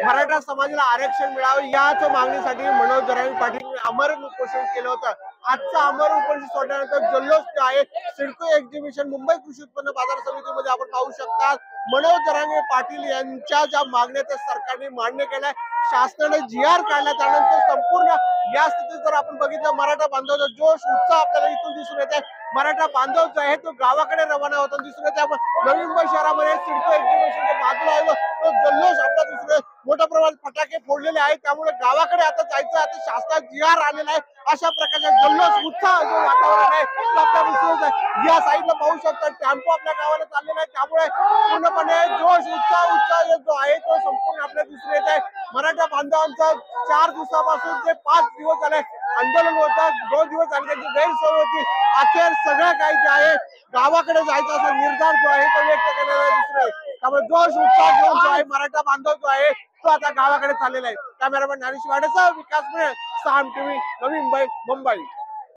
मराठा समाजाला आरक्षण मिळावं याच मागणीसाठी मनोज जरांगे पाटील अमर उपोषण केलं होतं। आजचा अमर उपोषण सोडल्यानंतर जल्लोष जे आहे सिडको एक्झिबिशन मुंबई कृषी उत्पन्न बाजार समितीमध्ये आपण पाहू शकता। मनोज जरांगे पाटील यांच्या ज्या मागण्या त्या सरकारने मान्य केल्या, शासनाने जी.आर. काढला, त्यानंतर संपूर्ण या स्थितीत जर आपण बघितलं मराठा बांधवाचा जोश उत्साह आपल्याला इथून दिसून येते। मराठा बांधव जो आहे तो गावाकडे रवाना होताना दिसून येते। आपण नवी मुंबई शहरामध्ये सिडको एक्झिबिशनच्या बाजूला आलो तो जल्लोष आपला दिसून येतो। मोठ्या प्रमाणात फटाके फोडलेले आहेत, त्यामुळे गावाकडे आता जायचं, आता शासनाचा जी.आर. आलेला आहे अशा प्रकारचा जल्लोष उत्साह जो वातावरण आहे तो आपल्याला दिसून येत। या साईडला पाहू शकता टेम्पो आपल्या गावाला चाललेला आहे, त्यामुळे पूर्णपणे जोश उत्साह जो आहे तो संपूर्ण आपल्याला दिसून येत आहे। मराठा बांधवांचा 4 दिवसापासून ते 5 दिवस झाले आंदोलन होतं, 2 दिवस झाले त्यांची गैरसोय होती, अखेर सगळं काही जे आहे गावाकडे जायचा असा निर्धार जो आहे तो व्यक्त केलेला दिसून येतो। त्यामुळे जोश उत्साह घेऊन जो आहे मराठा बांधव जो आहे तो आता गावाकडे चाललेला आहे। कॅमेरामॅन ज्ञानेश वाडेसह विकास मिळे, साम टीव्ही, नवी मुंबई, मुंबई।